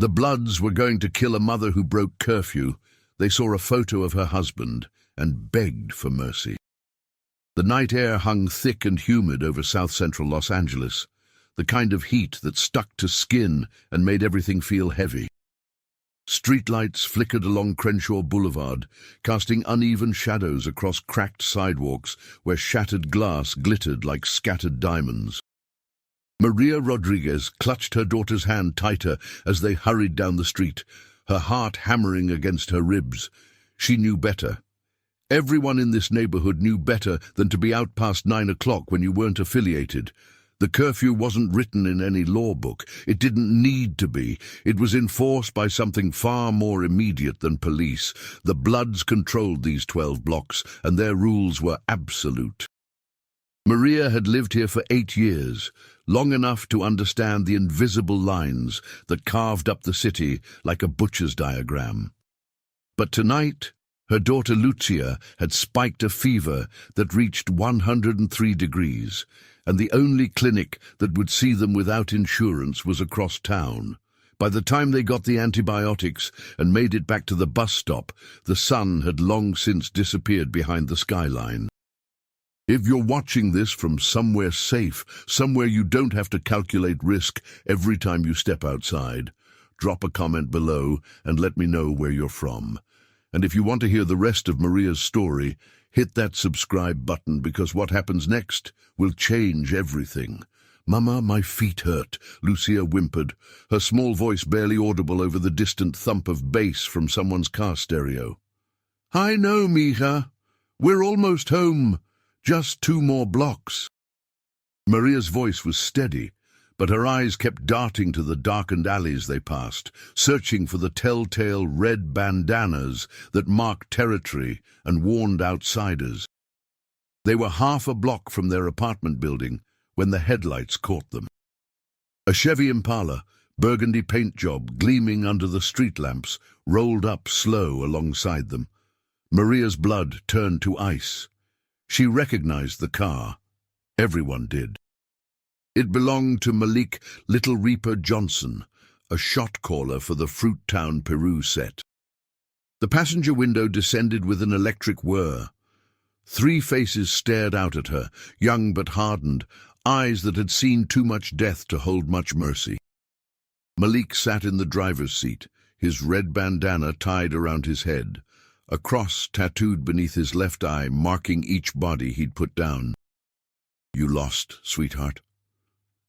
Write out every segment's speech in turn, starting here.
The Bloods were going to kill a mother who broke curfew. They saw a photo of her husband and begged for mercy. The night air hung thick and humid over south-central Los Angeles, the kind of heat that stuck to skin and made everything feel heavy. Streetlights flickered along Crenshaw Boulevard, casting uneven shadows across cracked sidewalks where shattered glass glittered like scattered diamonds. Maria Rodriguez clutched her daughter's hand tighter as they hurried down the street, her heart hammering against her ribs. She knew better. Everyone in this neighborhood knew better than to be out past 9 o'clock when you weren't affiliated. The curfew wasn't written in any law book. It didn't need to be. It was enforced by something far more immediate than police. The Bloods controlled these 12 blocks, and their rules were absolute. Maria had lived here for 8 years, long enough to understand the invisible lines that carved up the city like a butcher's diagram. But tonight, her daughter Lucia had spiked a fever that reached 103 degrees, and the only clinic that would see them without insurance was across town. By the time they got the antibiotics and made it back to the bus stop, the sun had long since disappeared behind the skyline. If you're watching this from somewhere safe, somewhere you don't have to calculate risk every time you step outside, drop a comment below and let me know where you're from. And if you want to hear the rest of Maria's story, hit that subscribe button, because what happens next will change everything. "Mama, my feet hurt," Lucia whimpered, her small voice barely audible over the distant thump of bass from someone's car stereo. "I know, mija. We're almost home. Just 2 more blocks." Maria's voice was steady, but her eyes kept darting to the darkened alleys they passed, searching for the telltale red bandanas that marked territory and warned outsiders. They were half a block from their apartment building when the headlights caught them. A Chevy Impala, burgundy paint job gleaming under the street lamps, rolled up slow alongside them. Maria's blood turned to ice. She recognized the car. Everyone did. It belonged to Malik Little Reaper Johnson, a shot caller for the Fruit Town Peru set. The passenger window descended with an electric whir. 3 faces stared out at her, young but hardened, eyes that had seen too much death to hold much mercy. Malik sat in the driver's seat, his red bandana tied around his head, a cross tattooed beneath his left eye marking each body he'd put down. "You lost, sweetheart."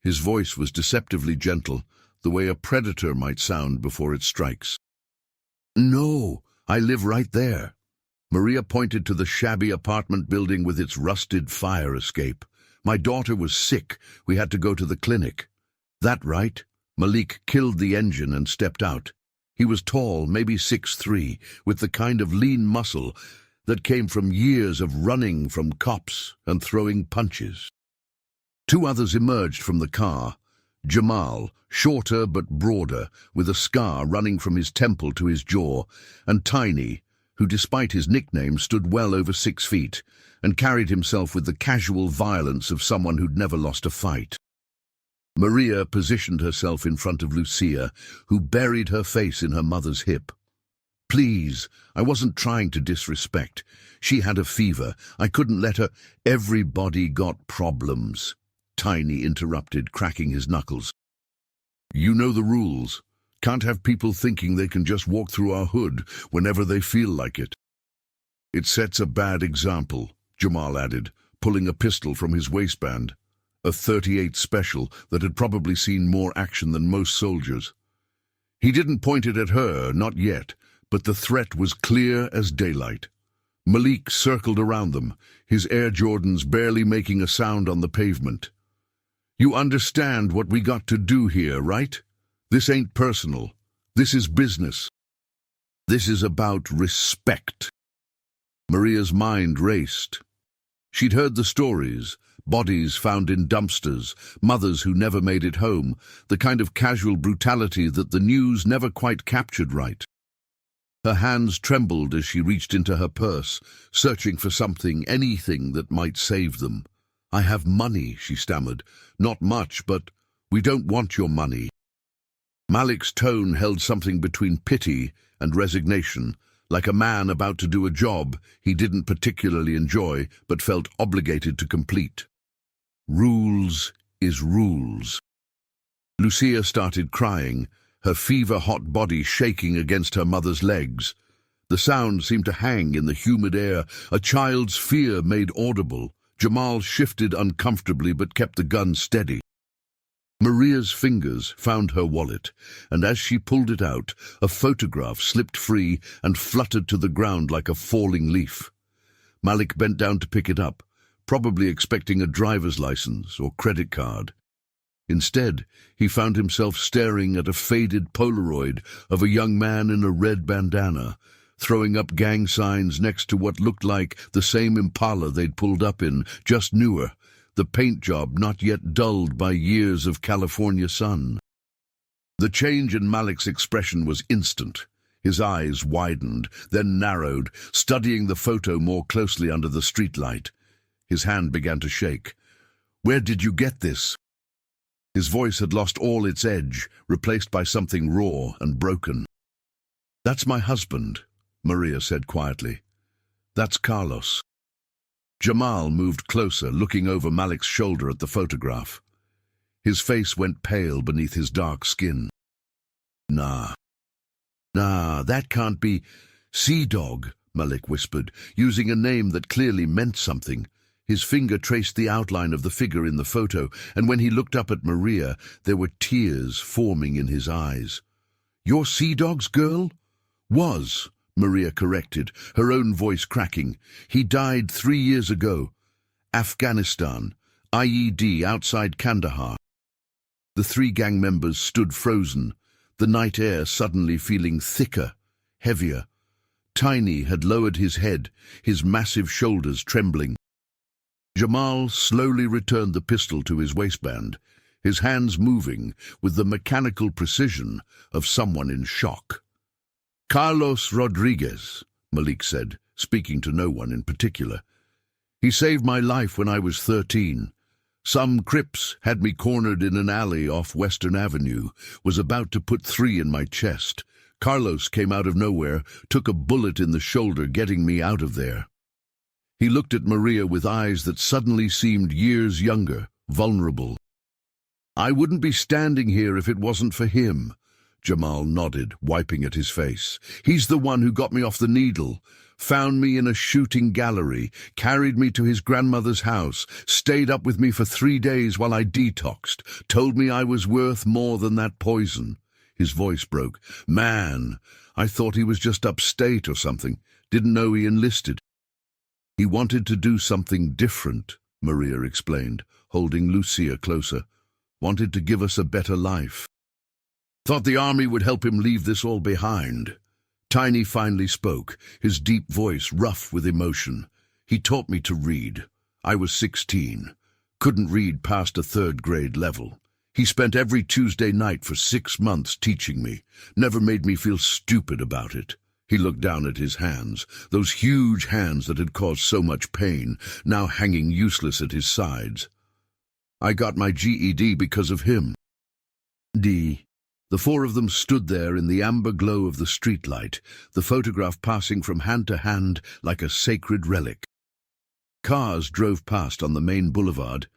His voice was deceptively gentle, the way a predator might sound before it strikes. "No, I live right there." Maria pointed to the shabby apartment building with its rusted fire escape. "My daughter was sick. We had to go to the clinic." "That right?" Malik killed the engine and stepped out. He was tall, maybe 6'3", with the kind of lean muscle that came from years of running from cops and throwing punches. 2 others emerged from the car. Jamal, shorter but broader, with a scar running from his temple to his jaw, and Tiny, who despite his nickname stood well over 6 feet, and carried himself with the casual violence of someone who'd never lost a fight. Maria positioned herself in front of Lucia, who buried her face in her mother's hip. "Please, I wasn't trying to disrespect. She had a fever. I couldn't let her—" "Everybody got problems," Tiny interrupted, cracking his knuckles. "You know the rules. Can't have people thinking they can just walk through our hood whenever they feel like it." "It sets a bad example," Jamal added, pulling a pistol from his waistband, a .38 special that had probably seen more action than most soldiers. He didn't point it at her, not yet, but the threat was clear as daylight. Malik circled around them, his Air Jordans barely making a sound on the pavement. "You understand what we got to do here, right? This ain't personal. This is business. This is about respect." Maria's mind raced. She'd heard the stories, bodies found in dumpsters, mothers who never made it home, the kind of casual brutality that the news never quite captured right. Her hands trembled as she reached into her purse, searching for something, anything that might save them. "I have money," she stammered. "Not much, but we don't want your money." Malik's tone held something between pity and resignation, like a man about to do a job he didn't particularly enjoy but felt obligated to complete. Rules is rules. Lucia started crying, her fever-hot body shaking against her mother's legs. The sound seemed to hang in the humid air, a child's fear made audible. Jamal shifted uncomfortably but kept the gun steady. Maria's fingers found her wallet, and as she pulled it out, a photograph slipped free and fluttered to the ground like a falling leaf. Malik bent down to pick it up, probably expecting a driver's license or credit card. Instead, he found himself staring at a faded Polaroid of a young man in a red bandana, throwing up gang signs next to what looked like the same Impala they'd pulled up in, just newer, the paint job not yet dulled by years of California sun. The change in Malik's expression was instant. His eyes widened, then narrowed, studying the photo more closely under the streetlight. His hand began to shake. "Where did you get this?" His voice had lost all its edge, replaced by something raw and broken. "That's my husband," Maria said quietly. "That's Carlos." Jamal moved closer, looking over Malik's shoulder at the photograph. His face went pale beneath his dark skin. Nah, that can't be Sea Dog," Malik whispered, using a name that clearly meant something. His finger traced the outline of the figure in the photo, and when he looked up at Maria, there were tears forming in his eyes. "You're Sea Dog's girl?" "Was," Maria corrected, her own voice cracking. "He died 3 years ago. Afghanistan. IED outside Kandahar." The 3 gang members stood frozen, the night air suddenly feeling thicker, heavier. Tiny had lowered his head, his massive shoulders trembling. Jamal slowly returned the pistol to his waistband, his hands moving with the mechanical precision of someone in shock. "Carlos Rodriguez," Malik said, speaking to no one in particular. "He saved my life when I was 13. Some Crips had me cornered in an alley off Western Avenue, was about to put 3 in my chest. Carlos came out of nowhere, took a bullet in the shoulder, getting me out of there." He looked at Maria with eyes that suddenly seemed years younger, vulnerable. "I wouldn't be standing here if it wasn't for him." Jamal nodded, wiping at his face. "He's the one who got me off the needle, found me in a shooting gallery, carried me to his grandmother's house, stayed up with me for 3 days while I detoxed, told me I was worth more than that poison." His voice broke. "Man, I thought he was just upstate or something. Didn't know he enlisted." "He wanted to do something different," Maria explained, holding Lucia closer. "Wanted to give us a better life. Thought the army would help him leave this all behind." Tiny finally spoke, his deep voice rough with emotion. "He taught me to read. I was 16. Couldn't read past a 3rd grade level. He spent every Tuesday night for 6 months teaching me. Never made me feel stupid about it." He looked down at his hands, those huge hands that had caused so much pain, now hanging useless at his sides. "I got my GED because of him." The 4 of them stood there in the amber glow of the streetlight, the photograph passing from hand to hand like a sacred relic. Cars drove past on the main boulevard,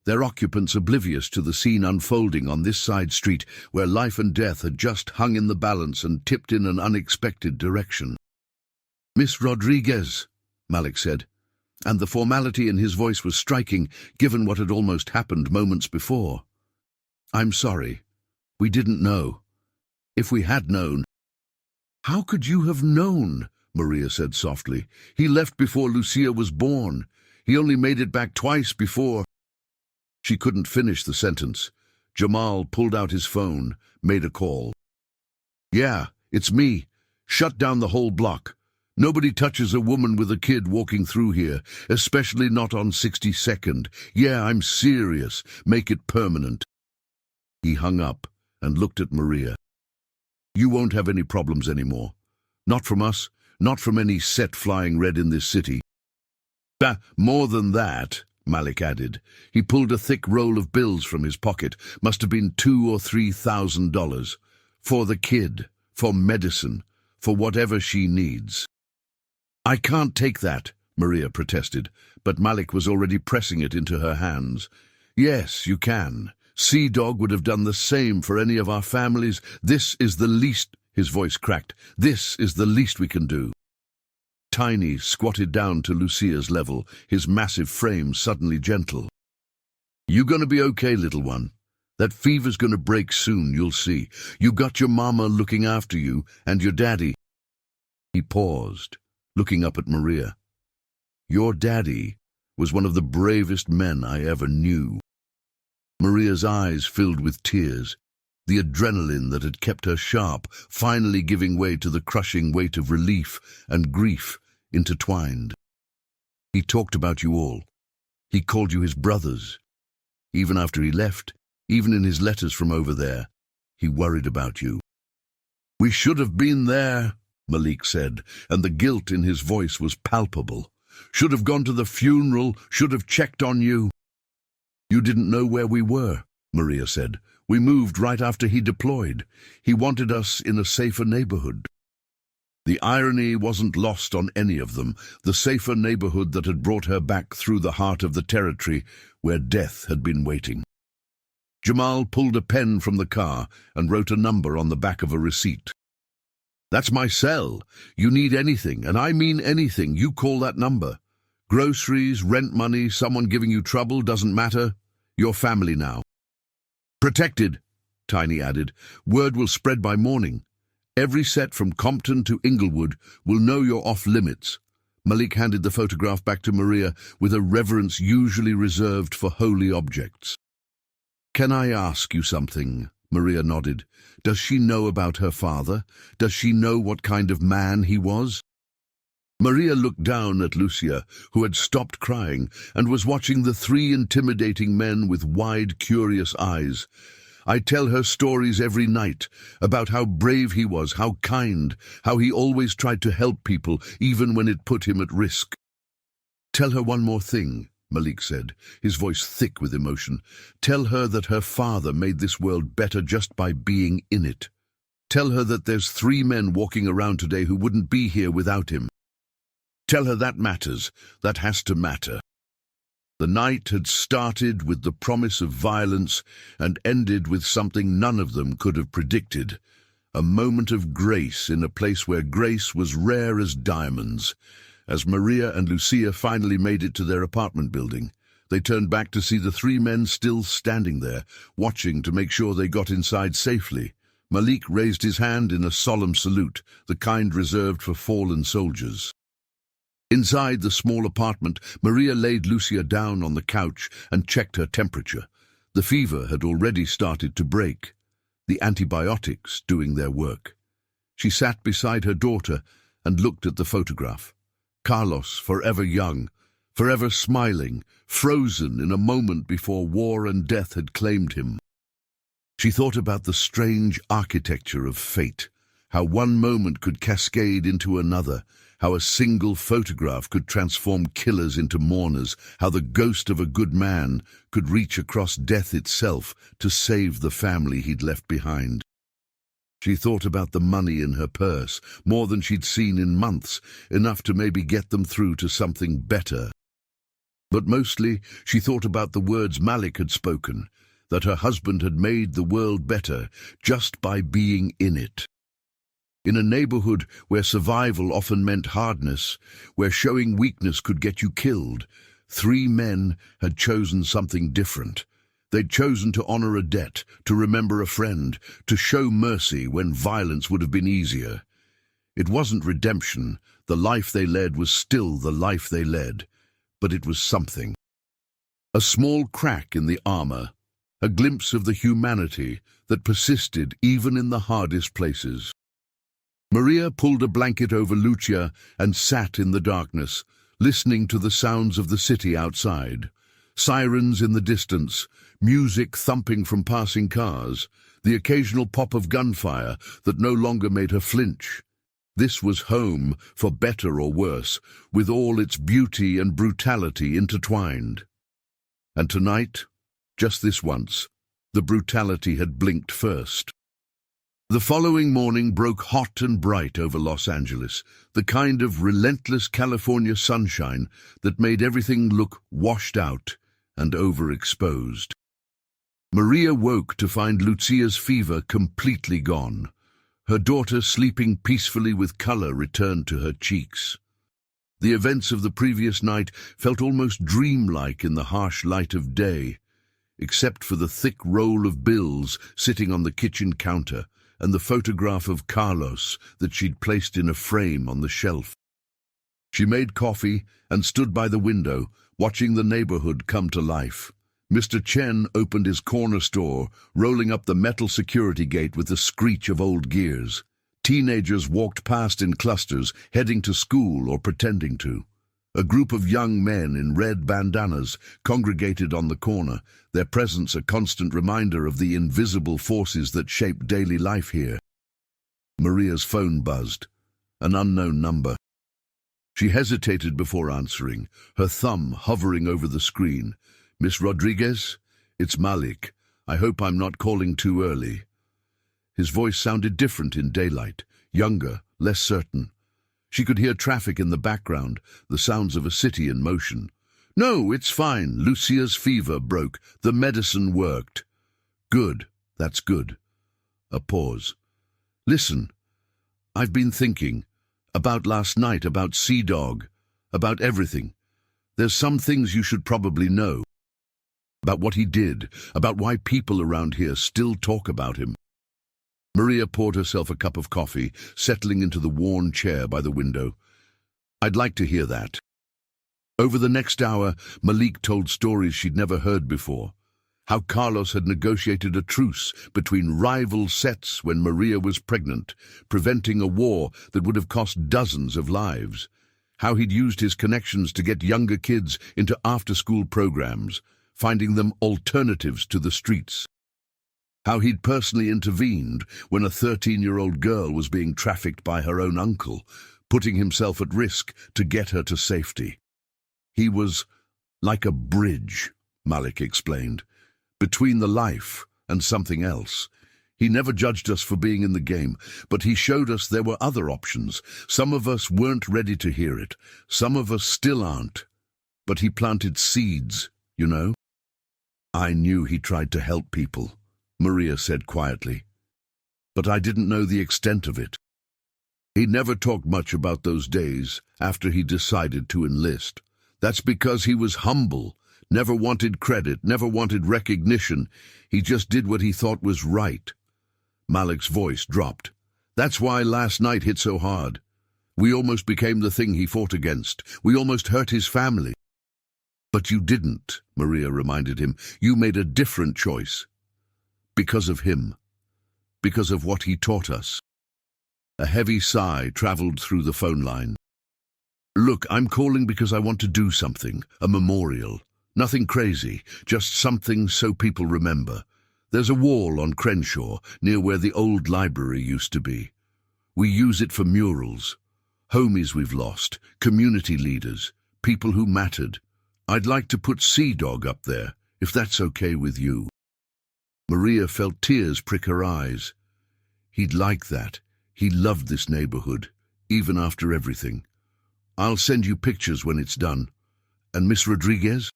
their occupants oblivious to the scene unfolding on this side street where life and death had just hung in the balance and tipped in an unexpected direction. "Miss Rodriguez," Malik said, and the formality in his voice was striking, given what had almost happened moments before. "I'm sorry. We didn't know. If we had known—" "How could you have known?" Maria said softly. "He left before Lucia was born. He only made it back twice before—" She couldn't finish the sentence. Jamal pulled out his phone, made a call. "Yeah, it's me. Shut down the whole block. Nobody touches a woman with a kid walking through here, especially not on 62nd. Yeah, I'm serious. Make it permanent." He hung up and looked at Maria. "You won't have any problems anymore. Not from us, not from any set flying red in this city." "More than that," Malik added. He pulled a thick roll of bills from his pocket. Must have been $2,000 or $3,000. For the kid, for medicine, for whatever she needs. I can't take that, Maria protested, but Malik was already pressing it into her hands. Yes, you can. Sea Dog would have done the same for any of our families. This is the least, his voice cracked, this is the least we can do. Tiny squatted down to Lucia's level, his massive frame suddenly gentle. You gonna be okay, little one? That fever's gonna break soon, you'll see. You got your mama looking after you, and your daddy. He paused, looking up at Maria. Your daddy was one of the bravest men I ever knew. Maria's eyes filled with tears, the adrenaline that had kept her sharp finally giving way to the crushing weight of relief and grief intertwined. He talked about you all. He called you his brothers. Even after he left, even in his letters from over there, he worried about you. We should have been there, Malik said, and the guilt in his voice was palpable. Should have gone to the funeral, should have checked on you. You didn't know where we were, Maria said. We moved right after he deployed. He wanted us in a safer neighborhood. The irony wasn't lost on any of them, the safer neighborhood that had brought her back through the heart of the territory where death had been waiting. Jamal pulled a pen from the car and wrote a number on the back of a receipt. That's my cell. You need anything, and I mean anything, you call that number. Groceries, rent money, someone giving you trouble, doesn't matter. You're family now. Protected, Tiny added. Word will spread by morning. Every set from Compton to Inglewood will know you're off limits. Malik handed the photograph back to Maria with a reverence usually reserved for holy objects. Can I ask you something? Maria nodded. Does she know about her father? Does she know what kind of man he was? Maria looked down at Lucia, who had stopped crying and was watching the three intimidating men with wide, curious eyes. I tell her stories every night about how brave he was, how kind, how he always tried to help people, even when it put him at risk. Tell her one more thing, Malik said, his voice thick with emotion. Tell her that her father made this world better just by being in it. Tell her that there's 3 men walking around today who wouldn't be here without him. Tell her that matters, that has to matter. The night had started with the promise of violence and ended with something none of them could have predicted. A moment of grace in a place where grace was rare as diamonds. As Maria and Lucia finally made it to their apartment building, they turned back to see the 3 men still standing there, watching to make sure they got inside safely. Malik raised his hand in a solemn salute, the kind reserved for fallen soldiers. Inside the small apartment, Maria laid Lucia down on the couch and checked her temperature. The fever had already started to break, the antibiotics doing their work. She sat beside her daughter and looked at the photograph. Carlos, forever young, forever smiling, frozen in a moment before war and death had claimed him. She thought about the strange architecture of fate, how one moment could cascade into another, how a single photograph could transform killers into mourners, how the ghost of a good man could reach across death itself to save the family he'd left behind. She thought about the money in her purse, more than she'd seen in months, enough to maybe get them through to something better. But mostly she thought about the words Malik had spoken, that her husband had made the world better just by being in it. In a neighborhood where survival often meant hardness, where showing weakness could get you killed, 3 men had chosen something different. They'd chosen to honor a debt, to remember a friend, to show mercy when violence would have been easier. It wasn't redemption. The life they led was still the life they led, but it was something. A small crack in the armor, a glimpse of the humanity that persisted even in the hardest places. Maria pulled a blanket over Lucia and sat in the darkness, listening to the sounds of the city outside. Sirens in the distance, music thumping from passing cars, the occasional pop of gunfire that no longer made her flinch. This was home, for better or worse, with all its beauty and brutality intertwined. And tonight, just this once, the brutality had blinked first. The following morning broke hot and bright over Los Angeles, the kind of relentless California sunshine that made everything look washed out and overexposed. Maria woke to find Lucia's fever completely gone. Her daughter, sleeping peacefully with color, returned to her cheeks. The events of the previous night felt almost dreamlike in the harsh light of day, except for the thick roll of bills sitting on the kitchen counter and the photograph of Carlos that she'd placed in a frame on the shelf. She made coffee and stood by the window, watching the neighborhood come to life. Mr. Chen opened his corner store, rolling up the metal security gate with the screech of old gears. Teenagers walked past in clusters, heading to school or pretending to. A group of young men in red bandanas congregated on the corner, their presence a constant reminder of the invisible forces that shape daily life here. Maria's phone buzzed. An unknown number. She hesitated before answering, her thumb hovering over the screen. "Miss Rodriguez? It's Malik. I hope I'm not calling too early." His voice sounded different in daylight, younger, less certain. She could hear traffic in the background, the sounds of a city in motion. "No, it's fine. Lucia's fever broke. The medicine worked." "Good. That's good." A pause. "Listen, I've been thinking about last night, about Sea Dog, about everything. There's some things you should probably know. About what he did, about why people around here still talk about him." Maria poured herself a cup of coffee, settling into the worn chair by the window. "I'd like to hear that." Over the next hour, Malik told stories she'd never heard before. How Carlos had negotiated a truce between rival sets when Maria was pregnant, preventing a war that would have cost dozens of lives. How he'd used his connections to get younger kids into after-school programs, finding them alternatives to the streets. How he'd personally intervened when a 13-year-old girl was being trafficked by her own uncle, putting himself at risk to get her to safety. He was like a bridge, Malik explained, between the life and something else. He never judged us for being in the game, but he showed us there were other options. Some of us weren't ready to hear it. Some of us still aren't. But he planted seeds, you know? "I knew he tried to help people," Maria said quietly. "But I didn't know the extent of it." He never talked much about those days after he decided to enlist. That's because he was humble, never wanted credit, never wanted recognition. He just did what he thought was right. Malik's voice dropped. "That's why last night hit so hard. We almost became the thing he fought against. We almost hurt his family." "But you didn't," Maria reminded him. "You made a different choice. Because of him. Because of what he taught us." A heavy sigh traveled through the phone line. "Look, I'm calling because I want to do something. A memorial. Nothing crazy, just something so people remember. There's a wall on Crenshaw, near where the old library used to be. We use it for murals. Homies we've lost, community leaders, people who mattered. I'd like to put Sea Dog up there, if that's okay with you." Maria felt tears prick her eyes. He'd like that. He loved this neighborhood, even after everything. "I'll send you pictures when it's done. And Miss Rodriguez?"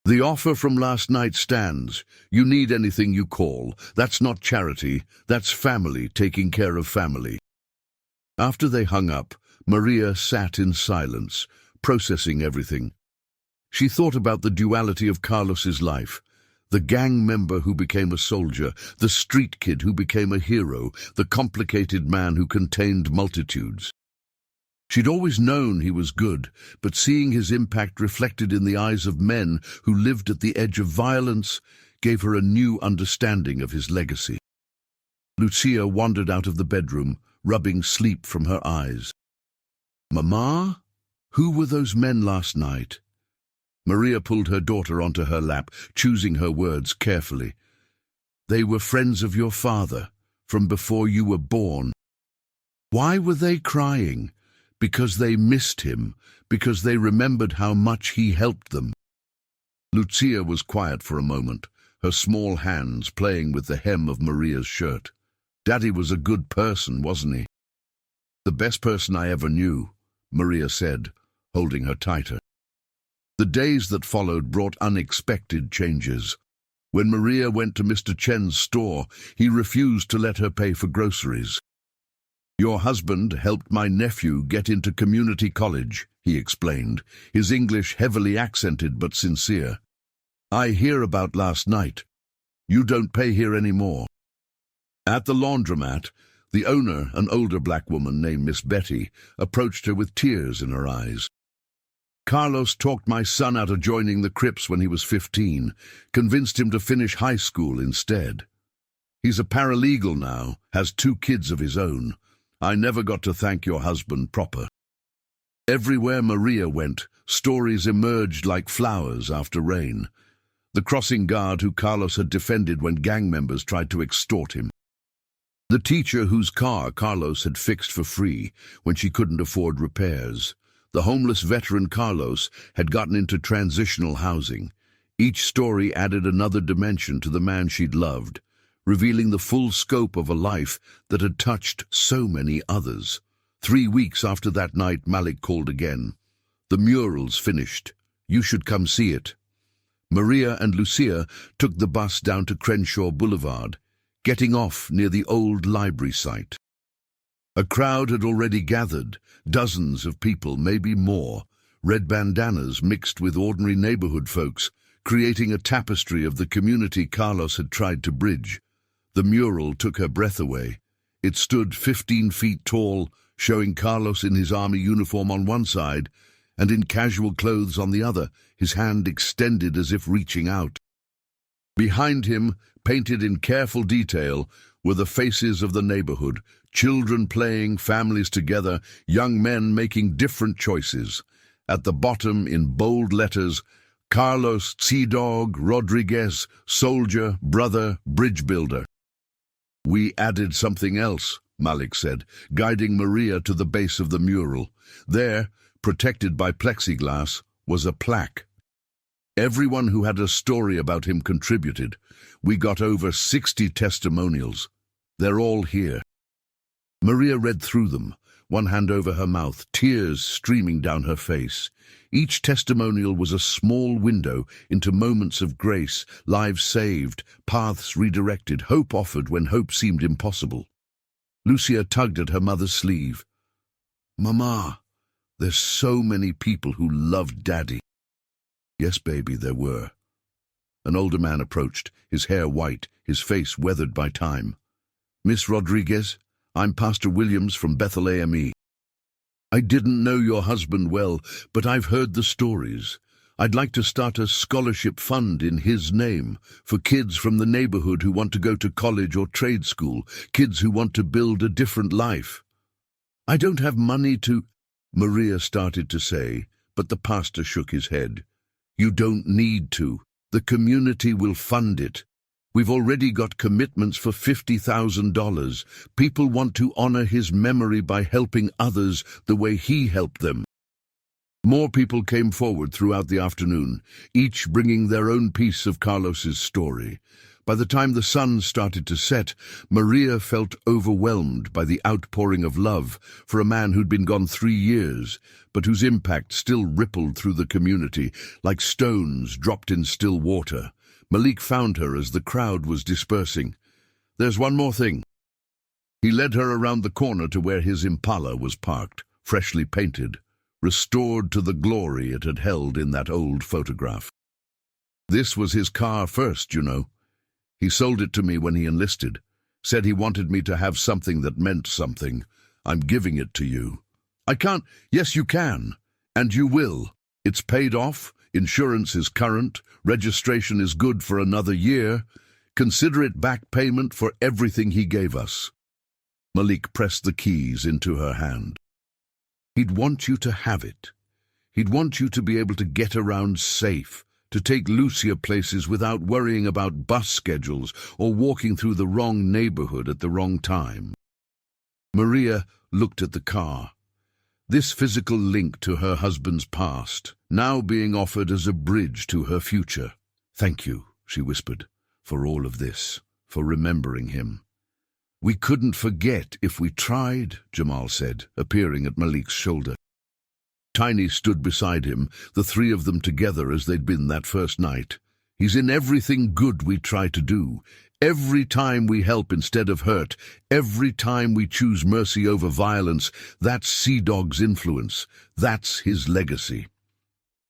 "The offer from last night stands. You need anything, you call. That's not charity. That's family taking care of family." After they hung up, Maria sat in silence, processing everything. She thought about the duality of Carlos's life. The gang member who became a soldier, the street kid who became a hero, the complicated man who contained multitudes. She'd always known he was good, but seeing his impact reflected in the eyes of men who lived at the edge of violence gave her a new understanding of his legacy. Lucia wandered out of the bedroom, rubbing sleep from her eyes. "Mama? Who were those men last night?" Maria pulled her daughter onto her lap, choosing her words carefully. "They were friends of your father, from before you were born." "Why were they crying?" "Because they missed him, because they remembered how much he helped them." Lucia was quiet for a moment, her small hands playing with the hem of Maria's shirt. Daddy was a good person, wasn't he? The best person I ever knew, Maria said, holding her tighter. The days that followed brought unexpected changes. When Maria went to Mr. Chen's store, he refused to let her pay for groceries. "Your husband helped my nephew get into community college," he explained, his English heavily accented but sincere. "I hear about last night. You don't pay here anymore." At the laundromat, the owner, an older black woman named Miss Betty, approached her with tears in her eyes. "Carlos talked my son out of joining the Crips when he was 15, convinced him to finish high school instead. He's a paralegal now, has 2 kids of his own. I never got to thank your husband proper." Everywhere Maria went, stories emerged like flowers after rain. The crossing guard who Carlos had defended when gang members tried to extort him. The teacher whose car Carlos had fixed for free when she couldn't afford repairs. The homeless veteran Carlos had gotten into transitional housing. Each story added another dimension to the man she'd loved, revealing the full scope of a life that had touched so many others. 3 weeks after that night, Malik called again. "The mural's finished. You should come see it." Maria and Lucia took the bus down to Crenshaw Boulevard, getting off near the old library site. A crowd had already gathered, dozens of people, maybe more, red bandanas mixed with ordinary neighborhood folks, creating a tapestry of the community Carlos had tried to bridge. The mural took her breath away. It stood 15 feet tall, showing Carlos in his army uniform on one side and in casual clothes on the other, his hand extended as if reaching out. Behind him, painted in careful detail, were the faces of the neighborhood, children playing, families together, young men making different choices. At the bottom, in bold letters, Carlos Sea-Dog Rodriguez, soldier, brother, bridge builder. "We added something else," Malik said, guiding Maria to the base of the mural. There, protected by plexiglass, was a plaque. Everyone who had a story about him contributed. We got over 60 testimonials. They're all here. Maria read through them, one hand over her mouth, tears streaming down her face. Each testimonial was a small window into moments of grace, lives saved, paths redirected, hope offered when hope seemed impossible. Lucia tugged at her mother's sleeve. "Mama, there's so many people who loved Daddy." "Yes, baby, there were." An older man approached, his hair white, his face weathered by time. "Miss Rodriguez, I'm Pastor Williams from Bethel AME. I didn't know your husband well, but I've heard the stories. I'd like to start a scholarship fund in his name for kids from the neighborhood who want to go to college or trade school, kids who want to build a different life." "I don't have money to—" Maria started to say, but the pastor shook his head. "You don't need to. The community will fund it. We've already got commitments for $50,000. People want to honor his memory by helping others the way he helped them." More people came forward throughout the afternoon, each bringing their own piece of Carlos's story. By the time the sun started to set, Maria felt overwhelmed by the outpouring of love for a man who'd been gone 3 years, but whose impact still rippled through the community like stones dropped in still water. Malik found her as the crowd was dispersing. "There's one more thing." He led her around the corner to where his Impala was parked, freshly painted, restored to the glory it had held in that old photograph. "This was his car first, you know. He sold it to me when he enlisted. Said he wanted me to have something that meant something. I'm giving it to you." "I can't—" "Yes, you can. And you will. It's paid off. Insurance is current. Registration is good for another year. Consider it back payment for everything he gave us." Malik pressed the keys into her hand. "He'd want you to have it. He'd want you to be able to get around safe, to take Lucia places without worrying about bus schedules or walking through the wrong neighborhood at the wrong time." Maria looked at the car. This physical link to her husband's past, now being offered as a bridge to her future. "Thank you," she whispered, "for all of this, for remembering him." "We couldn't forget if we tried," Jamal said, appearing at Malik's shoulder. Tiny stood beside him, the three of them together as they'd been that first night. "He's in everything good we try to do. Every time we help instead of hurt, every time we choose mercy over violence, that's Sea Dog's influence. That's his legacy."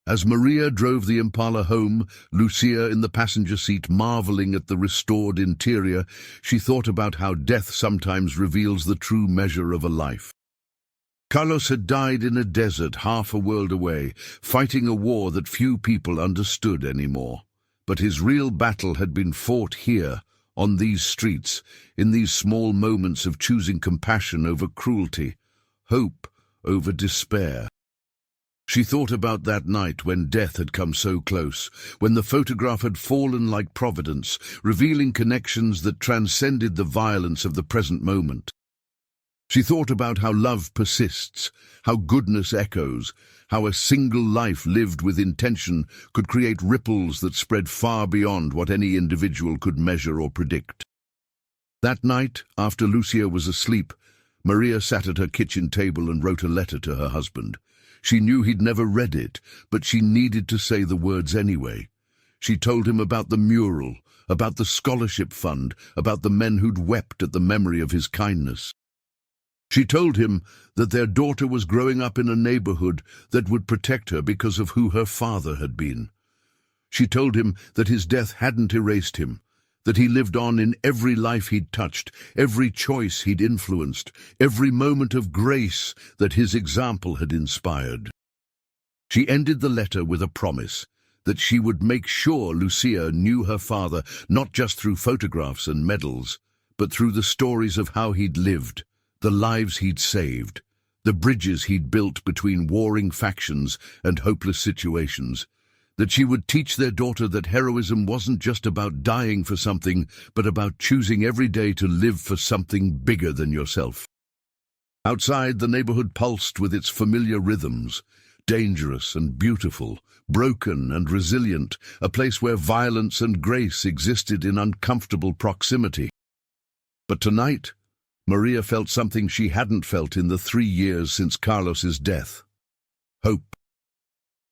As Maria drove the Impala home, Lucia in the passenger seat marveling at the restored interior, she thought about how death sometimes reveals the true measure of a life. Carlos had died in a desert half a world away, fighting a war that few people understood anymore. But his real battle had been fought here, on these streets, in these small moments of choosing compassion over cruelty, hope over despair. She thought about that night when death had come so close, when the photograph had fallen like providence, revealing connections that transcended the violence of the present moment. She thought about how love persists, how goodness echoes, how a single life lived with intention could create ripples that spread far beyond what any individual could measure or predict. That night, after Lucia was asleep, Maria sat at her kitchen table and wrote a letter to her husband. She knew he'd never read it, but she needed to say the words anyway. She told him about the mural, about the scholarship fund, about the men who'd wept at the memory of his kindness. She told him that their daughter was growing up in a neighborhood that would protect her because of who her father had been. She told him that his death hadn't erased him, that he lived on in every life he'd touched, every choice he'd influenced, every moment of grace that his example had inspired. She ended the letter with a promise that she would make sure Lucia knew her father not just through photographs and medals, but through the stories of how he'd lived, the lives he'd saved, the bridges he'd built between warring factions and hopeless situations, that she would teach their daughter that heroism wasn't just about dying for something, but about choosing every day to live for something bigger than yourself. Outside, the neighborhood pulsed with its familiar rhythms, dangerous and beautiful, broken and resilient, a place where violence and grace existed in uncomfortable proximity. But tonight, Maria felt something she hadn't felt in the 3 years since Carlos's death. Hope.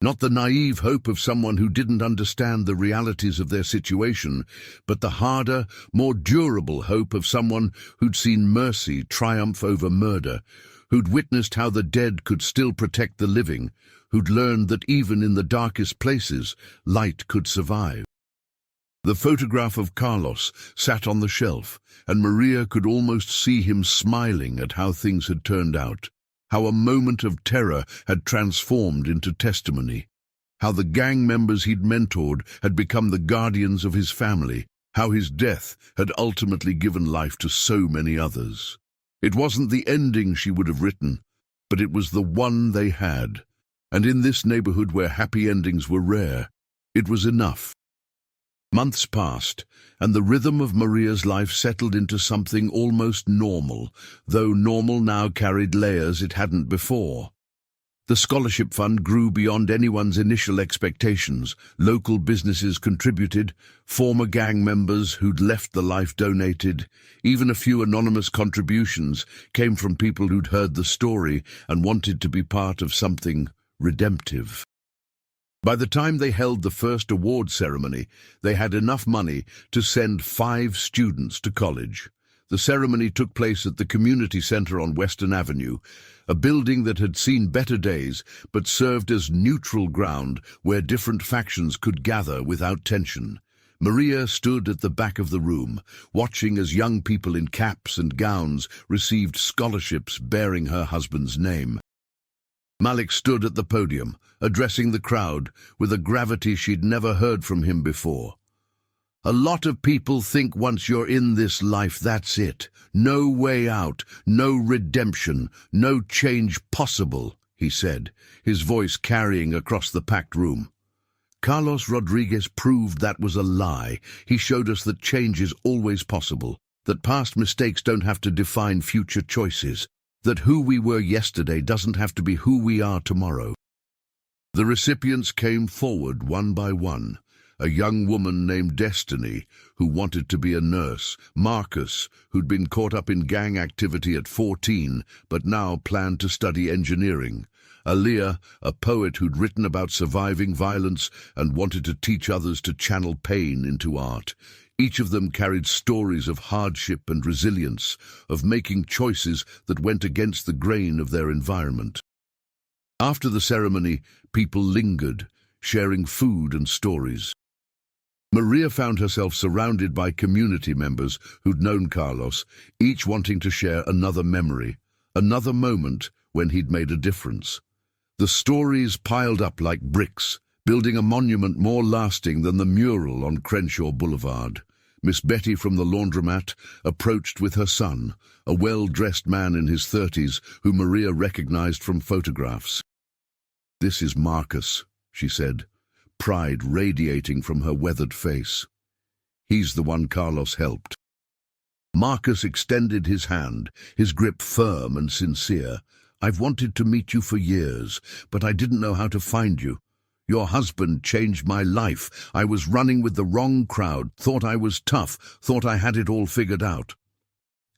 Not the naive hope of someone who didn't understand the realities of their situation, but the harder, more durable hope of someone who'd seen mercy triumph over murder, who'd witnessed how the dead could still protect the living, who'd learned that even in the darkest places, light could survive. The photograph of Carlos sat on the shelf, and Maria could almost see him smiling at how things had turned out. How a moment of terror had transformed into testimony, how the gang members he'd mentored had become the guardians of his family, how his death had ultimately given life to so many others. It wasn't the ending she would have written, but it was the one they had, and in this neighborhood where happy endings were rare, it was enough. Months passed, and the rhythm of Maria's life settled into something almost normal, though normal now carried layers it hadn't before. The scholarship fund grew beyond anyone's initial expectations. Local businesses contributed, former gang members who'd left the life donated. Even a few anonymous contributions came from people who'd heard the story and wanted to be part of something redemptive. By the time they held the first award ceremony, they had enough money to send 5 students to college. The ceremony took place at the community center on Western Avenue, a building that had seen better days but served as neutral ground where different factions could gather without tension. Maria stood at the back of the room, watching as young people in caps and gowns received scholarships bearing her husband's name. Malik stood at the podium, addressing the crowd with a gravity she'd never heard from him before. "A lot of people think once you're in this life, that's it. No way out, no redemption, no change possible," he said, his voice carrying across the packed room. Carlos Rodriguez proved that was a lie. He showed us that change is always possible, that past mistakes don't have to define future choices, that who we were yesterday doesn't have to be who we are tomorrow. The recipients came forward one by one, a young woman named Destiny, who wanted to be a nurse, Marcus, who'd been caught up in gang activity at 14, but now planned to study engineering, Aaliyah, a poet who'd written about surviving violence and wanted to teach others to channel pain into art. Each of them carried stories of hardship and resilience, of making choices that went against the grain of their environment. After the ceremony, people lingered, sharing food and stories. Maria found herself surrounded by community members who'd known Carlos, each wanting to share another memory, another moment when he'd made a difference. The stories piled up like bricks, building a monument more lasting than the mural on Crenshaw Boulevard. Miss Betty from the laundromat approached with her son, a well-dressed man in his 30s who Maria recognized from photographs. "This is Marcus," she said, pride radiating from her weathered face. "He's the one Carlos helped." Marcus extended his hand, his grip firm and sincere. "I've wanted to meet you for years, but I didn't know how to find you. Your husband changed my life. I was running with the wrong crowd, thought I was tough, thought I had it all figured out.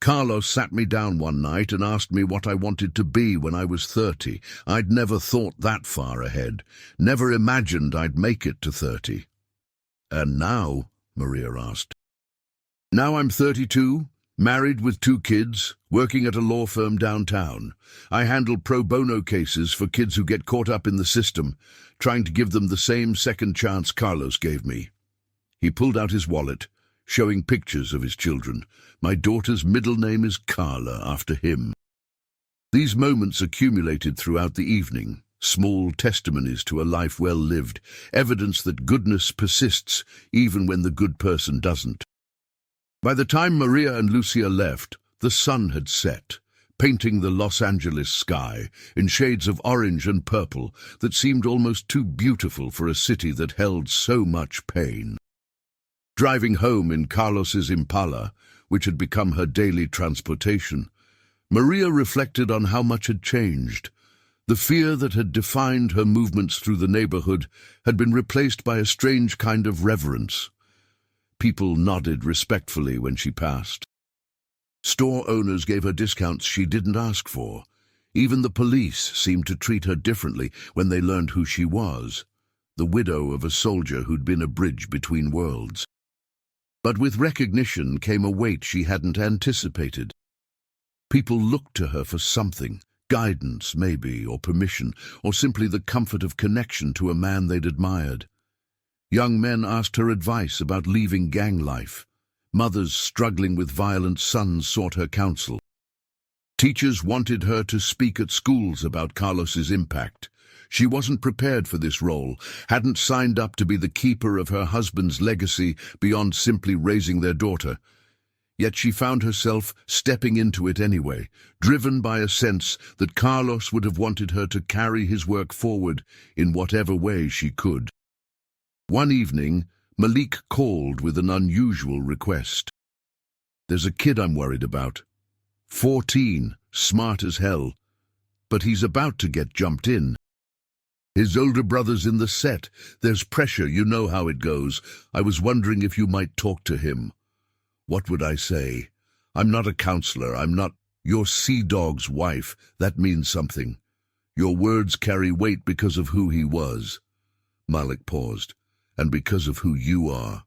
Carlos sat me down one night and asked me what I wanted to be when I was 30. I'd never thought that far ahead, never imagined I'd make it to 30. "And now?" Maria asked. "Now I'm 32, married with 2 kids, working at a law firm downtown. I handle pro bono cases for kids who get caught up in the system, trying to give them the same second chance Carlos gave me." He pulled out his wallet, showing pictures of his children. "My daughter's middle name is Carla, after him." These moments accumulated throughout the evening, small testimonies to a life well lived, evidence that goodness persists even when the good person doesn't. By the time Maria and Lucia left, the sun had set, painting the Los Angeles sky in shades of orange and purple that seemed almost too beautiful for a city that held so much pain. Driving home in Carlos's Impala, which had become her daily transportation, Maria reflected on how much had changed. The fear that had defined her movements through the neighborhood had been replaced by a strange kind of reverence. People nodded respectfully when she passed. Store owners gave her discounts she didn't ask for. Even the police seemed to treat her differently when they learned who she was, the widow of a soldier who'd been a bridge between worlds. But with recognition came a weight she hadn't anticipated. People looked to her for something, guidance maybe, or permission, or simply the comfort of connection to a man they'd admired. Young men asked her advice about leaving gang life. Mothers struggling with violent sons sought her counsel. Teachers wanted her to speak at schools about Carlos's impact. She wasn't prepared for this role, hadn't signed up to be the keeper of her husband's legacy beyond simply raising their daughter. Yet she found herself stepping into it anyway, driven by a sense that Carlos would have wanted her to carry his work forward in whatever way she could. One evening, Malik called with an unusual request. "There's a kid I'm worried about. 14, smart as hell. But he's about to get jumped in. His older brother's in the set. There's pressure, you know how it goes. I was wondering if you might talk to him." What would I say? I'm not a counselor. I'm not your sea dog's wife. That means something. Your words carry weight because of who he was. Malik paused. "And because of who you are.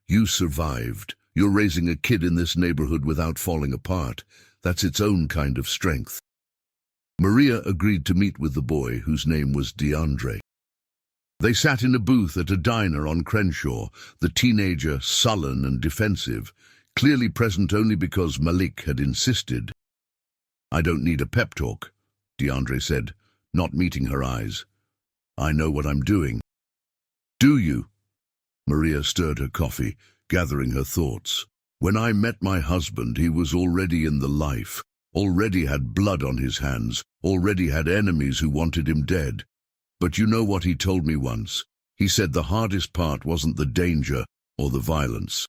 You survived. You're raising a kid in this neighborhood without falling apart. That's its own kind of strength." Maria agreed to meet with the boy, whose name was DeAndre. They sat in a booth at a diner on Crenshaw, the teenager sullen and defensive, clearly present only because Malik had insisted. "I don't need a pep talk," DeAndre said, not meeting her eyes. "I know what I'm doing." "Do you?" Maria stirred her coffee, gathering her thoughts. "When I met my husband, he was already in the life, already had blood on his hands, already had enemies who wanted him dead. But you know what he told me once? He said the hardest part wasn't the danger or the violence.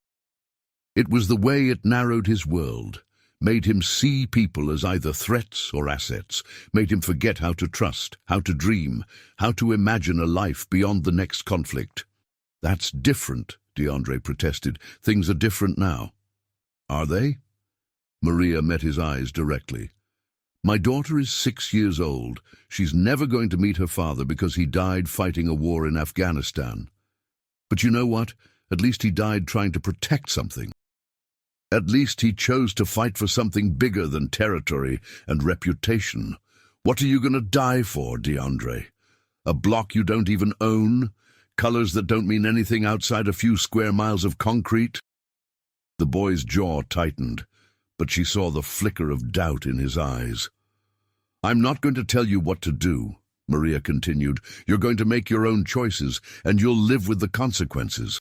It was the way it narrowed his world, made him see people as either threats or assets, made him forget how to trust, how to dream, how to imagine a life beyond the next conflict. That's different, DeAndre protested. Things are different now. Are they? Maria met his eyes directly. My daughter is 6 years old. She's never going to meet her father because he died fighting a war in Afghanistan. But you know what? At least he died trying to protect something. At least he chose to fight for something bigger than territory and reputation. What are you going to die for, DeAndre? A block you don't even own? Colors that don't mean anything outside a few square miles of concrete? The boy's jaw tightened, but she saw the flicker of doubt in his eyes. I'm not going to tell you what to do, Maria continued. You're going to make your own choices, and you'll live with the consequences.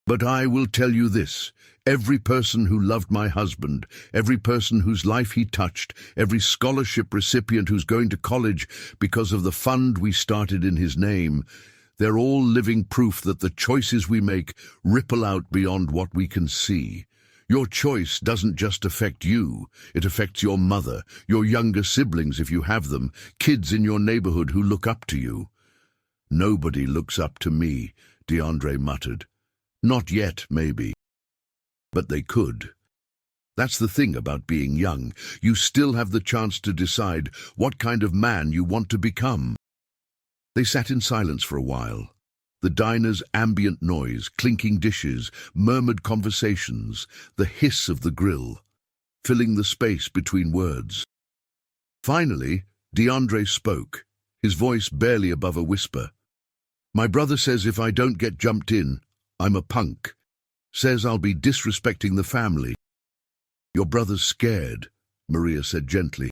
But I will tell you this. Every person who loved my husband, every person whose life he touched, every scholarship recipient who's going to college because of the fund we started in his name, they're all living proof that the choices we make ripple out beyond what we can see. Your choice doesn't just affect you, it affects your mother, your younger siblings if you have them, kids in your neighborhood who look up to you. Nobody looks up to me, DeAndre muttered. Not yet, maybe. But they could. That's the thing about being young. You still have the chance to decide what kind of man you want to become. They sat in silence for a while. The diner's ambient noise, clinking dishes, murmured conversations, the hiss of the grill, filling the space between words. Finally, DeAndre spoke, his voice barely above a whisper. My brother says if I don't get jumped in, I'm a punk. Says I'll be disrespecting the family. Your brother's scared, Maria said gently.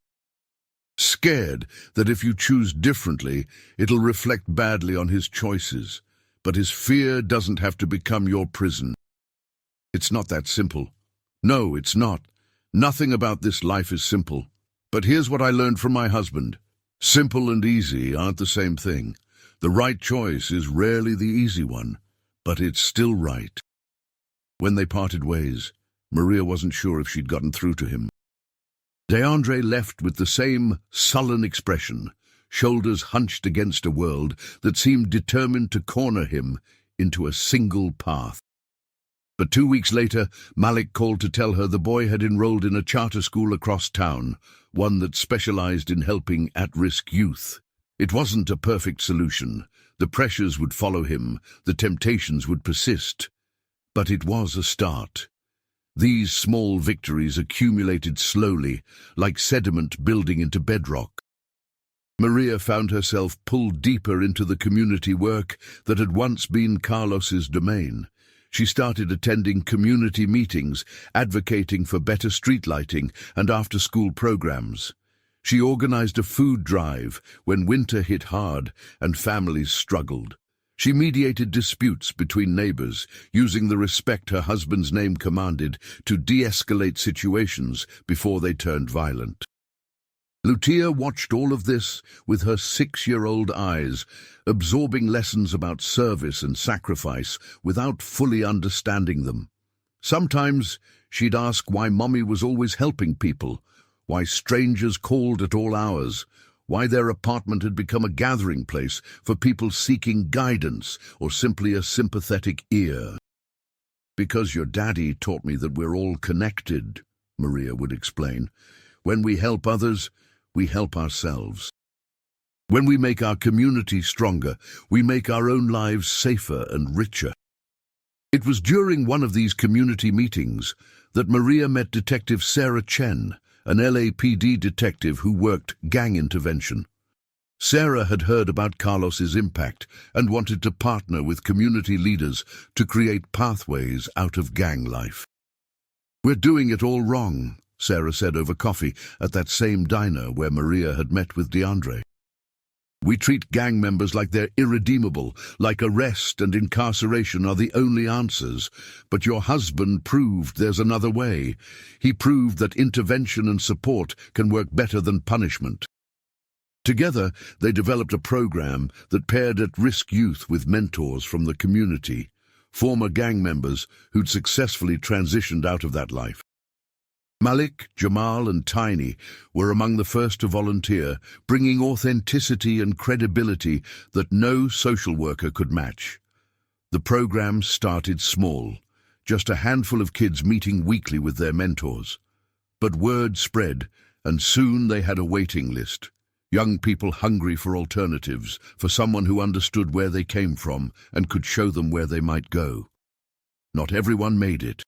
Scared that if you choose differently, it'll reflect badly on his choices. But his fear doesn't have to become your prison. It's not that simple. No, it's not. Nothing about this life is simple. But here's what I learned from my husband. Simple and easy aren't the same thing. The right choice is rarely the easy one, but it's still right. When they parted ways, Maria wasn't sure if she'd gotten through to him. DeAndre left with the same sullen expression, shoulders hunched against a world that seemed determined to corner him into a single path. But 2 weeks later, Malik called to tell her the boy had enrolled in a charter school across town, one that specialized in helping at-risk youth. It wasn't a perfect solution. The pressures would follow him, the temptations would persist. But it was a start. These small victories accumulated slowly, like sediment building into bedrock. Maria found herself pulled deeper into the community work that had once been Carlos's domain. She started attending community meetings, advocating for better street lighting and after-school programs. She organized a food drive when winter hit hard and families struggled. She mediated disputes between neighbors, using the respect her husband's name commanded to de-escalate situations before they turned violent. Lucia watched all of this with her 6-year-old eyes, absorbing lessons about service and sacrifice without fully understanding them. Sometimes she'd ask why Mommy was always helping people, why strangers called at all hours, why their apartment had become a gathering place for people seeking guidance or simply a sympathetic ear. Because your daddy taught me that we're all connected, Maria would explain. When we help others, we help ourselves. When we make our community stronger, we make our own lives safer and richer. It was during one of these community meetings that Maria met Detective Sarah Chen, an LAPD detective who worked gang intervention. Sarah had heard about Carlos's impact and wanted to partner with community leaders to create pathways out of gang life. We're doing it all wrong, Sarah said over coffee at that same diner where Maria had met with DeAndre. We treat gang members like they're irredeemable, like arrest and incarceration are the only answers. But your husband proved there's another way. He proved that intervention and support can work better than punishment. Together, they developed a program that paired at-risk youth with mentors from the community, former gang members who'd successfully transitioned out of that life. Malik, Jamal and Tiny were among the first to volunteer, bringing authenticity and credibility that no social worker could match. The program started small, just a handful of kids meeting weekly with their mentors. But word spread, and soon they had a waiting list. Young people hungry for alternatives, for someone who understood where they came from and could show them where they might go. Not everyone made it.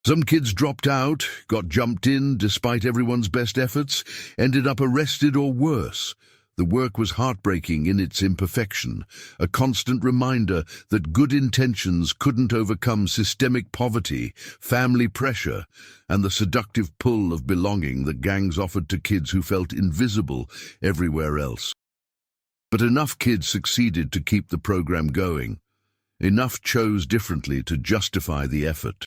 Some kids dropped out, got jumped in despite everyone's best efforts, ended up arrested or worse. The work was heartbreaking in its imperfection, a constant reminder that good intentions couldn't overcome systemic poverty, family pressure, and the seductive pull of belonging that gangs offered to kids who felt invisible everywhere else. But enough kids succeeded to keep the program going. Enough chose differently to justify the effort.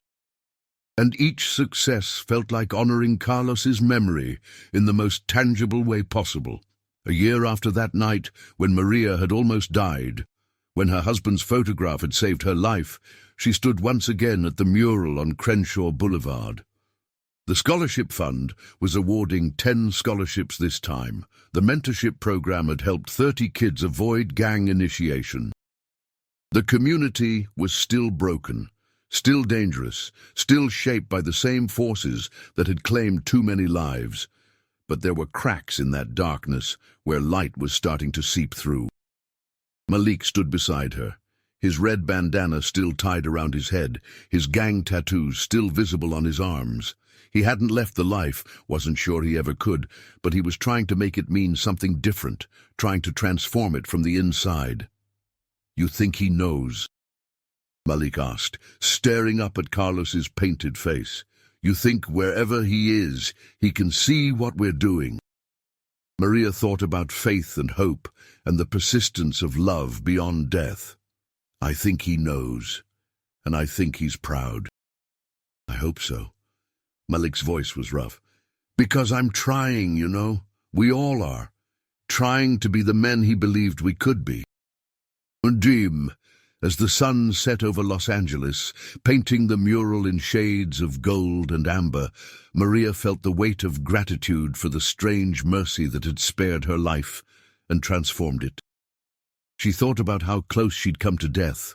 And each success felt like honoring Carlos's memory in the most tangible way possible. A year after that night, when Maria had almost died, when her husband's photograph had saved her life, she stood once again at the mural on Crenshaw Boulevard. The Scholarship Fund was awarding 10 scholarships this time. The mentorship program had helped 30 kids avoid gang initiation. The community was still broken, still dangerous, still shaped by the same forces that had claimed too many lives. But there were cracks in that darkness where light was starting to seep through. Malik stood beside her, his red bandana still tied around his head, his gang tattoos still visible on his arms. He hadn't left the life, wasn't sure he ever could, but he was trying to make it mean something different, trying to transform it from the inside. "You think he knows?" Malik asked, staring up at Carlos's painted face. "You think wherever he is, he can see what we're doing?" Maria thought about faith and hope and the persistence of love beyond death. "I think he knows, and I think he's proud." "I hope so." Malik's voice was rough. "Because I'm trying, you know. We all are. Trying to be the men he believed we could be." Dim, as the sun set over Los Angeles, painting the mural in shades of gold and amber, Maria felt the weight of gratitude for the strange mercy that had spared her life and transformed it. She thought about how close she'd come to death,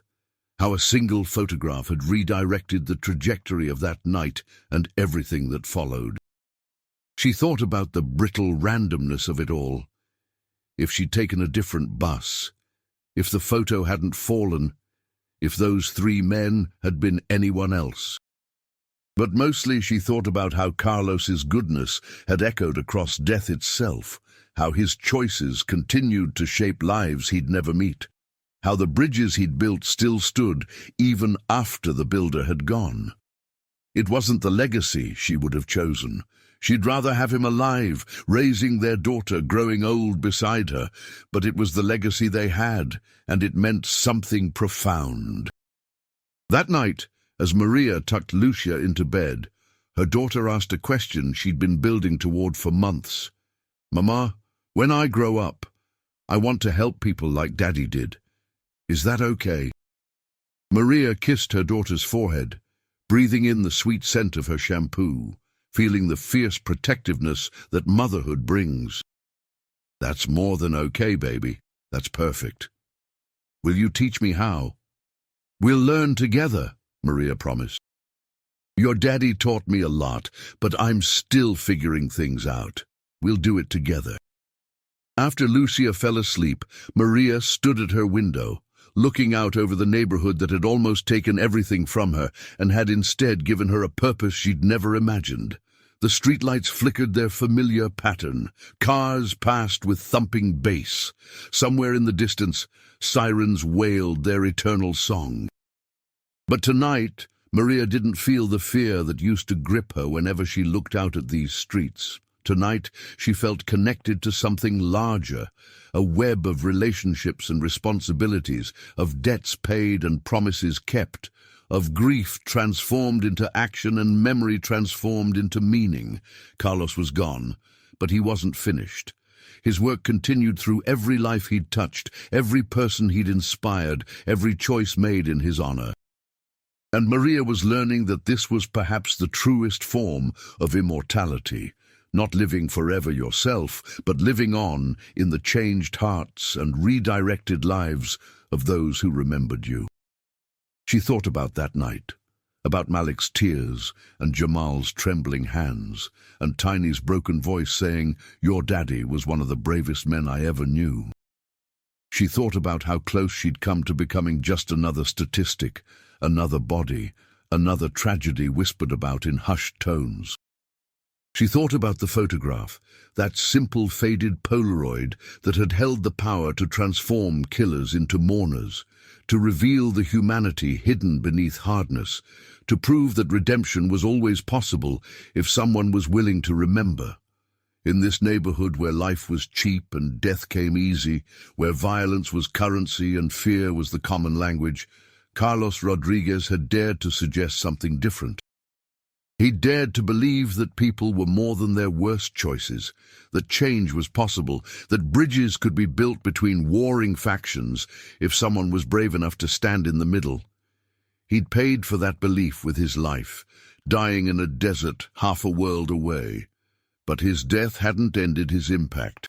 how a single photograph had redirected the trajectory of that night and everything that followed. She thought about the brittle randomness of it all. If she'd taken a different bus, if the photo hadn't fallen, if those 3 men had been anyone else. But mostly she thought about how Carlos's goodness had echoed across death itself, how his choices continued to shape lives he'd never meet, how the bridges he'd built still stood even after the builder had gone. It wasn't the legacy she would have chosen. She'd rather have him alive, raising their daughter, growing old beside her, but it was the legacy they had, and it meant something profound. That night, as Maria tucked Lucia into bed, her daughter asked a question she'd been building toward for months. "Mama, when I grow up, I want to help people like Daddy did. Is that okay?" Maria kissed her daughter's forehead, breathing in the sweet scent of her shampoo, feeling the fierce protectiveness that motherhood brings. "That's more than okay, baby. That's perfect. Will you teach me how?" "We'll learn together," Maria promised. "Your daddy taught me a lot, but I'm still figuring things out. We'll do it together." After Lucia fell asleep, Maria stood at her window, looking out over the neighborhood that had almost taken everything from her and had instead given her a purpose she'd never imagined. The streetlights flickered their familiar pattern. Cars passed with thumping bass. Somewhere in the distance, sirens wailed their eternal song. But tonight, Maria didn't feel the fear that used to grip her whenever she looked out at these streets. Tonight, she felt connected to something larger, a web of relationships and responsibilities, of debts paid and promises kept, of grief transformed into action and memory transformed into meaning. Carlos was gone, but he wasn't finished. His work continued through every life he'd touched, every person he'd inspired, every choice made in his honor. And Maria was learning that this was perhaps the truest form of immortality. Not living forever yourself, but living on in the changed hearts and redirected lives of those who remembered you. She thought about that night, about Malik's tears and Jamal's trembling hands, and Tiny's broken voice saying, "Your daddy was one of the bravest men I ever knew." She thought about how close she'd come to becoming just another statistic, another body, another tragedy whispered about in hushed tones. She thought about the photograph, that simple faded Polaroid that had held the power to transform killers into mourners, to reveal the humanity hidden beneath hardness, to prove that redemption was always possible if someone was willing to remember. In this neighborhood where life was cheap and death came easy, where violence was currency and fear was the common language, Carlos Rodriguez had dared to suggest something different. He dared to believe that people were more than their worst choices, that change was possible, that bridges could be built between warring factions if someone was brave enough to stand in the middle. He'd paid for that belief with his life, dying in a desert half a world away. But his death hadn't ended his impact.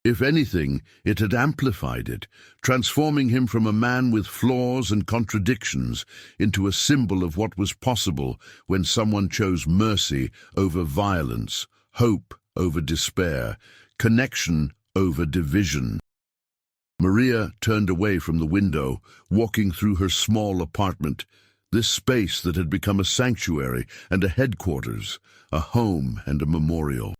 If anything, it had amplified it, transforming him from a man with flaws and contradictions into a symbol of what was possible when someone chose mercy over violence, hope over despair, connection over division. Maria turned away from the window, walking through her small apartment, this space that had become a sanctuary and a headquarters, a home and a memorial.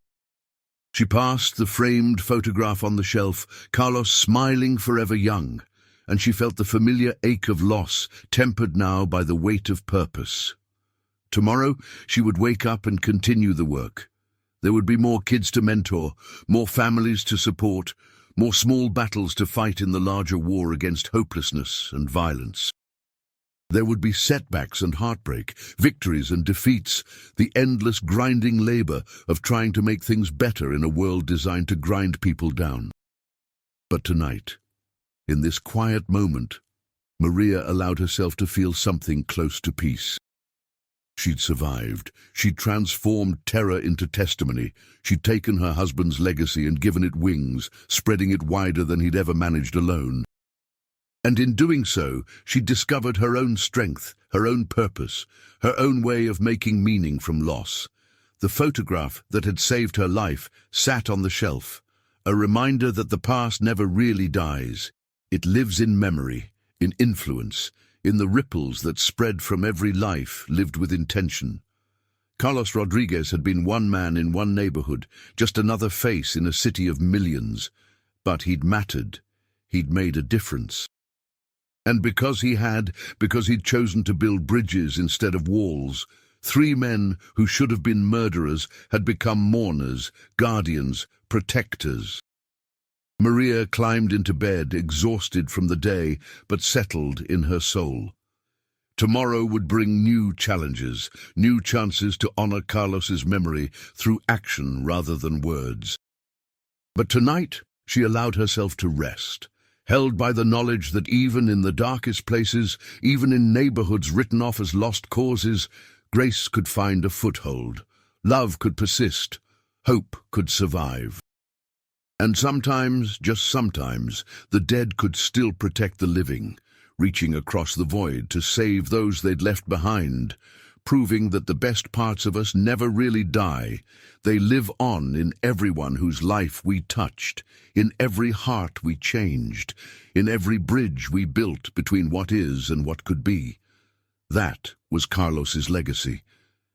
She passed the framed photograph on the shelf, Carlos smiling forever young, and she felt the familiar ache of loss, tempered now by the weight of purpose. Tomorrow, she would wake up and continue the work. There would be more kids to mentor, more families to support, more small battles to fight in the larger war against hopelessness and violence. There would be setbacks and heartbreak, victories and defeats, the endless grinding labor of trying to make things better in a world designed to grind people down. But tonight, in this quiet moment, Maria allowed herself to feel something close to peace. She'd survived. She'd transformed terror into testimony. She'd taken her husband's legacy and given it wings, spreading it wider than he'd ever managed alone. And in doing so, she discovered her own strength, her own purpose, her own way of making meaning from loss. The photograph that had saved her life sat on the shelf, a reminder that the past never really dies. It lives in memory, in influence, in the ripples that spread from every life lived with intention. Carlos Rodriguez had been one man in one neighborhood, just another face in a city of millions. But he'd mattered. He'd made a difference. And because he'd chosen to build bridges instead of walls, 3 men who should have been murderers had become mourners, guardians, protectors. Maria climbed into bed, exhausted from the day, but settled in her soul. Tomorrow would bring new challenges, new chances to honor Carlos's memory through action rather than words. But tonight, she allowed herself to rest, held by the knowledge that even in the darkest places, even in neighborhoods written off as lost causes, grace could find a foothold, love could persist, hope could survive. And sometimes, just sometimes, the dead could still protect the living, reaching across the void to save those they'd left behind, proving that the best parts of us never really die. They live on in everyone whose life we touched, in every heart we changed, in every bridge we built between what is and what could be. That was Carlos's legacy,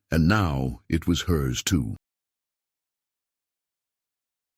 and now it was hers too.